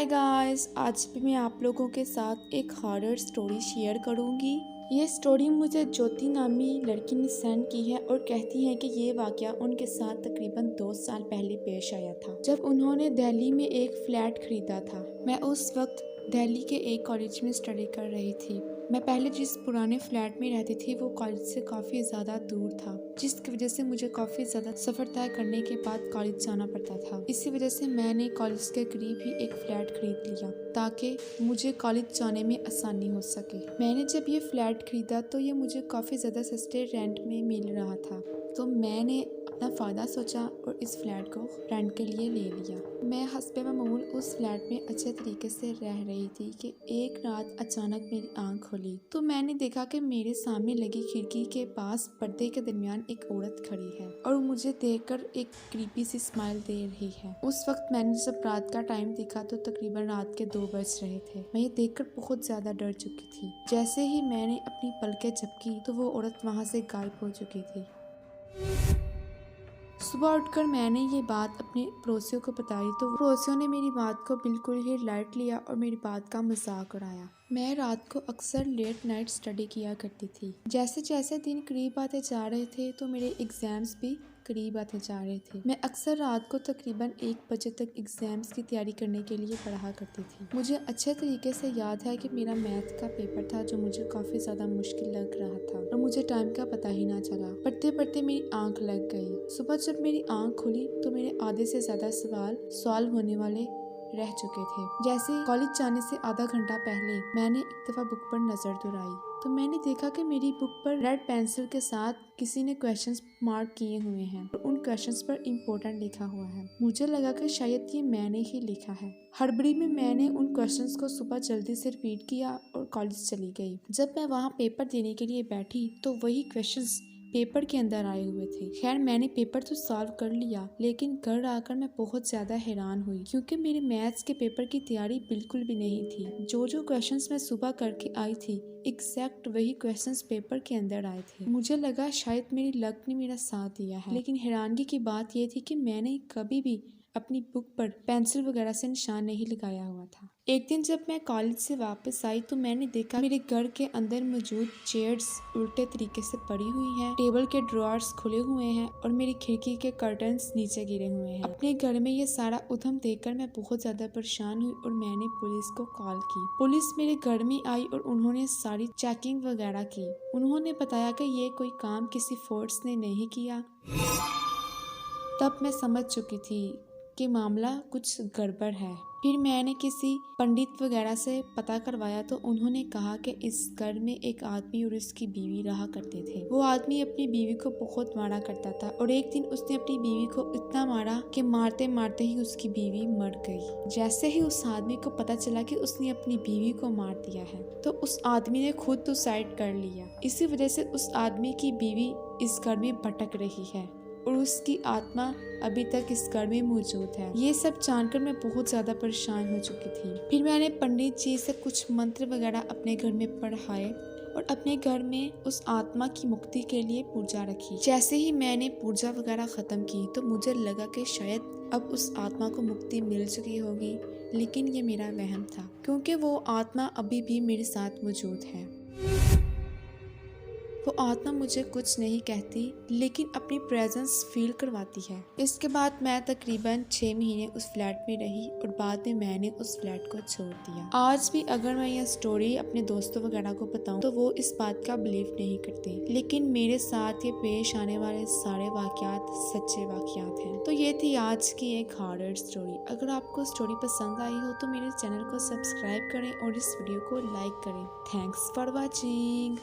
Hi guys, आज भी मैं आप लोगों के साथ एक हॉरर स्टोरी शेयर करूंगी। ये स्टोरी मुझे ज्योति नामी लड़की ने सेंड की है और कहती है कि ये वाकया उनके साथ तकरीबन 2 साल पहले पेश आया था, जब उन्होंने दिल्ली में एक फ्लैट खरीदा था। मैं उस वक्त दिल्ली के एक कॉलेज में स्टडी कर रही थी। मैं पहले जिस पुराने फ्लैट में रहती थी वो कॉलेज से काफ़ी ज़्यादा दूर था, जिसकी वजह से मुझे काफ़ी ज़्यादा सफ़र तय करने के बाद कॉलेज जाना पड़ता था। इसी वजह से मैंने कॉलेज के करीब ही एक फ्लैट खरीद लिया ताकि मुझे कॉलेज जाने में आसानी हो सके। मैंने जब ये फ्लैट खरीदा तो ये मुझे काफ़ी ज़्यादा सस्ते रेंट में मिल रहा था, तो मैंने अपना फ़ायदा सोचा और इस फ्लैट को रेंट के लिए ले लिया। मैं हस्बे मामूल उस फ्लैट में अच्छे तरीके से रह रही थी कि एक रात अचानक मेरी आंख खुली तो मैंने देखा कि मेरे सामने लगी खिड़की के पास पर्दे के दरमियान एक औरत खड़ी है और मुझे देखकर एक क्रीपी सी स्माइल दे रही है। उस वक्त मैंने जब रात का टाइम देखा तो तकरीबन रात के 2 बज रहे थे। मैं ये देखकर बहुत ज्यादा डर चुकी थी। जैसे ही मैंने अपनी पलकें झपकी तो वो औरत वहाँ से गायब हो चुकी थी। सुबह उठकर मैंने ये बात अपने पड़ोसियों को बताई तो पड़ोसियों ने मेरी बात को बिल्कुल ही लाइट लिया और मेरी बात का मजाक उड़ाया। मैं रात को अक्सर लेट नाइट स्टडी किया करती थी। जैसे जैसे दिन करीब आते जा रहे थे तो मेरे एग्जाम्स भी करीब आते जा रहे थे। मैं अक्सर रात को तकरीबन 1 बजे तक एग्जाम्स की तैयारी करने के लिए पढ़ा करती थी। मुझे अच्छे तरीके से याद है कि मेरा मैथ का पेपर था जो मुझे काफ़ी ज़्यादा मुश्किल लग रहा था और मुझे टाइम का पता ही ना चला। पढ़ते पढ़ते मेरी आंख लग गई। सुबह जब मेरी आंख खुली तो मेरे आधे से ज़्यादा सवाल सॉल्व होने वाले रह चुके थे। जैसे कॉलेज जाने से आधा घंटा पहले मैंने एक दफ़ा बुक पर नज़र दौड़ाई तो मैंने देखा कि मेरी बुक पर रेड पेंसिल के साथ किसी ने क्वेश्चंस मार्क किए हुए हैं और उन क्वेश्चंस पर इम्पोर्टेंट लिखा हुआ है। मुझे लगा कि शायद ये मैंने ही लिखा है। हड़बड़ी में मैंने उन क्वेश्चंस को सुबह जल्दी से रिपीट किया और कॉलेज चली गई। जब मैं वहाँ पेपर देने के लिए बैठी तो वही क्वेश्चंस पेपर के अंदर आए हुए थे। खैर मैंने पेपर तो सॉल्व कर लिया, लेकिन घर आकर मैं बहुत ज्यादा हैरान हुई क्योंकि मेरे मैथ्स के पेपर की तैयारी बिल्कुल भी नहीं थी। जो क्वेश्चंस मैं सुबह करके आई थी एग्जैक्ट वही क्वेश्चंस पेपर के अंदर आए थे। मुझे लगा शायद मेरी लक ने मेरा साथ दिया है, लेकिन हैरानगी की बात यह थी कि मैंने कभी भी अपनी बुक पर पेंसिल वगैरह से निशान नहीं लगाया हुआ था। एक दिन जब मैं कॉलेज से वापस आई तो मैंने देखा मेरे घर के अंदर मौजूद चेयर्स उल्टे तरीके से पड़ी हुई हैं, टेबल के ड्रॉर्स खुले हुए हैं और मेरी खिड़की के कर्टन्स नीचे गिरे हुए हैं। अपने घर में ये सारा उधम देखकर मैं बहुत ज्यादा परेशान हुई और मैंने पुलिस को कॉल की। पुलिस मेरे घर में आई और उन्होंने सारी चेकिंग वगैरह की। उन्होंने बताया कि ये कोई काम किसी फोर्स ने नहीं किया। तब मैं समझ चुकी थी कि मामला कुछ गड़बड़ है। फिर मैंने किसी पंडित वगैरह से पता करवाया तो उन्होंने कहा कि इस घर में एक आदमी और उसकी बीवी रहा करते थे। वो आदमी अपनी बीवी को बहुत मारा करता था और एक दिन उसने अपनी बीवी को इतना मारा कि मारते मारते ही उसकी बीवी मर गई। जैसे ही उस आदमी को पता चला कि उसने अपनी बीवी को मार दिया है तो उस आदमी ने खुद सुसाइड कर लिया। इसी वजह से उस आदमी की बीवी इस घर में भटक रही है और उसकी आत्मा अभी तक इस घर में मौजूद है। ये सब जानकर मैं बहुत ज्यादा परेशान हो चुकी थी। फिर मैंने पंडित जी से कुछ मंत्र वगैरह अपने घर में पढ़ाए और अपने घर में उस आत्मा की मुक्ति के लिए पूजा रखी। जैसे ही मैंने पूजा वगैरह खत्म की तो मुझे लगा कि शायद अब उस आत्मा को मुक्ति मिल चुकी होगी, लेकिन ये मेरा वहम था क्योंकि वो आत्मा अभी भी मेरे साथ मौजूद है। वो आत्मा मुझे कुछ नहीं कहती लेकिन अपनी प्रेजेंस फील करवाती है। इसके बाद मैं तकरीबन 6 महीने उस फ्लैट में रही और बाद में मैंने उस फ्लैट को छोड़ दिया। आज भी अगर मैं यह स्टोरी अपने दोस्तों वगैरह को बताऊं तो वो इस बात का बिलीव नहीं करते, लेकिन मेरे साथ ये पेश आने वाले सारे वाकयात सच्चे वाकयात हैं। तो ये थी आज की एक हॉरर स्टोरी। अगर आपको स्टोरी पसंद आई हो तो मेरे चैनल को सब्सक्राइब करें और इस वीडियो को लाइक करें। Thanks for watching.